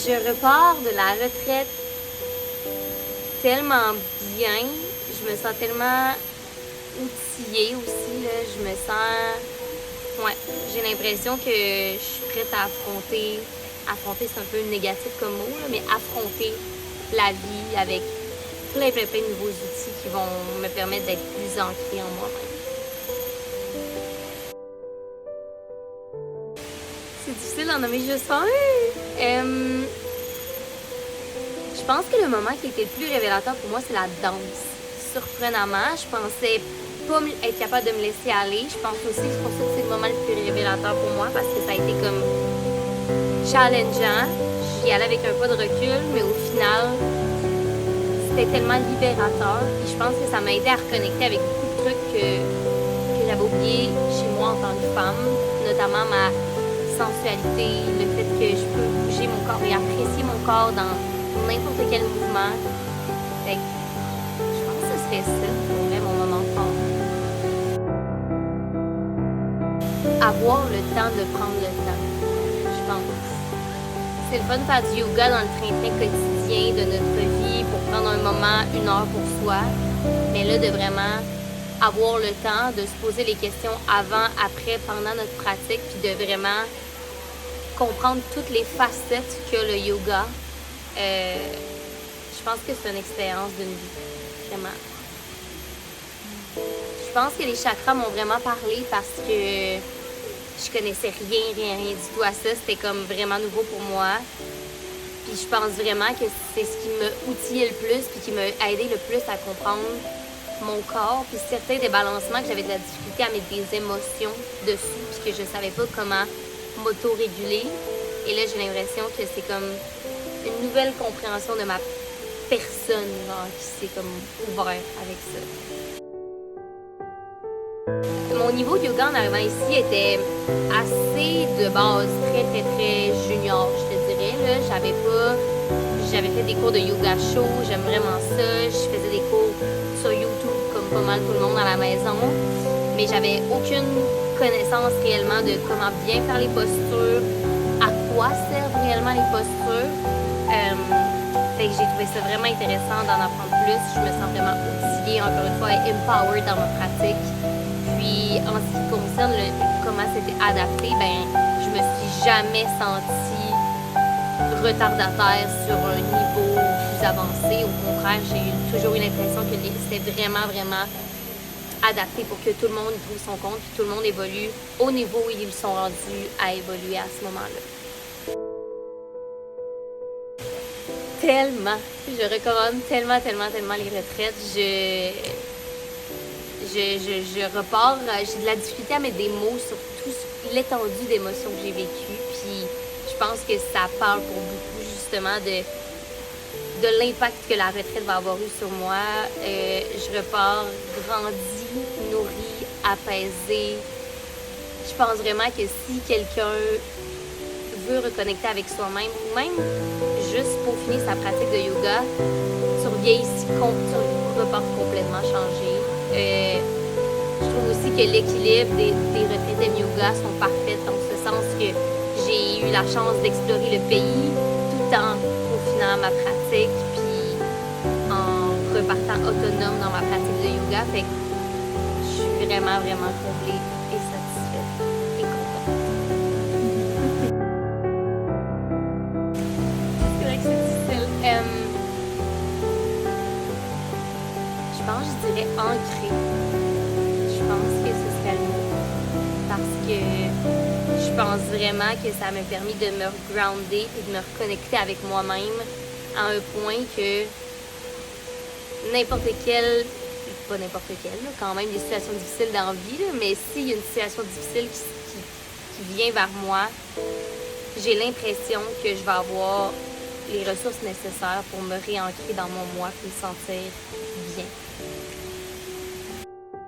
Je repars de la retraite tellement bien, je me sens tellement outillée aussi, là. Je me sens... Ouais, j'ai l'impression que je suis prête à affronter c'est un peu négatif comme mot, là, mais affronter la vie avec plein de nouveaux outils qui vont me permettre d'être plus ancrée en moi-même. C'est difficile d'en nommer juste un. Je pense que le moment qui était le plus révélateur pour moi, c'est la danse. Surprenamment, je pensais pas être capable de me laisser aller. Je pense aussi que c'est pour ça que c'est le moment le plus révélateur pour moi, parce que ça a été comme challengeant. J'y allais avec un pas de recul, mais au final, c'était tellement libérateur. Puis je pense que ça m'a aidé à reconnecter avec beaucoup de trucs que j'avais oubliés chez moi en tant que femme, notamment ma sensualité, le fait que je peux bouger mon corps et apprécier mon corps dans n'importe quel mouvement. Fait que je pense que ce serait ça, pour vrai, mon moment fort. Avoir le temps de prendre le temps, je pense. C'est le fun de faire du yoga dans le train-train quotidien de notre vie pour prendre un moment, 1 heure pour soi. Mais là, de vraiment avoir le temps de se poser les questions avant, après, pendant notre pratique, puis de vraiment comprendre toutes les facettes que le yoga. Je pense que c'est une expérience d'une vie, vraiment. Je pense que les chakras m'ont vraiment parlé parce que je connaissais rien du tout à ça. C'était comme vraiment nouveau pour moi. Puis je pense vraiment que c'est ce qui m'a outillé le plus puis qui m'a aidé le plus à comprendre mon corps. Puis certains débalancements que j'avais de la difficulté à mettre des émotions dessus puis que je savais pas comment m'auto-réguler. Et là, j'ai l'impression que c'est comme une nouvelle compréhension de ma personne genre, qui s'est comme ouvert avec ça. Mon niveau de yoga en arrivant ici était assez de base, très junior, je te dirais. Là. J'avais fait des cours de yoga chaud, j'aime vraiment ça. Je faisais des cours sur YouTube comme pas mal tout le monde à la maison. Mais j'avais aucune connaissance réellement de comment bien faire les postures, à quoi servent réellement les postures. Fait que j'ai trouvé ça vraiment intéressant d'en apprendre plus. Je me sens vraiment outillée, encore une fois, et empowered dans ma pratique. Puis, en ce qui concerne comment c'était adapté, je me suis jamais sentie retardataire sur un niveau plus avancé. Au contraire, j'ai toujours eu l'impression que c'était vraiment adapté pour que tout le monde y trouve son compte, puis tout le monde évolue au niveau où ils sont rendus à évoluer à ce moment-là. Tellement. Je recommande tellement les retraites. Je repars, j'ai de la difficulté à mettre des mots sur toute l'étendue d'émotions que j'ai vécues. Puis je pense que ça parle pour beaucoup justement de l'impact que la retraite va avoir eu sur moi. Je repars grandie, nourrie, apaisée. Je pense vraiment que si quelqu'un veut reconnecter avec soi-même, ou même juste pour finir sa pratique de yoga, tu reviens ici, tu repars complètement changé. Je trouve aussi que l'équilibre des retraites de yoga sont parfaites dans ce sens que j'ai eu la chance d'explorer le pays tout en peaufinant ma pratique puis en repartant autonome dans ma pratique de yoga. Fait que je suis vraiment comblée et satisfaite et contente. C'est vrai que c'est difficile. Je dirais ancrée. Je pense que ce serait le mot. Parce que je pense vraiment que ça m'a permis de me grounder et de me reconnecter avec moi-même à un point que pas n'importe quel, quand même des situations difficiles dans la vie, là, mais s'il y a une situation difficile qui vient vers moi, j'ai l'impression que je vais avoir les ressources nécessaires pour me réancrer dans mon moi et me sentir bien.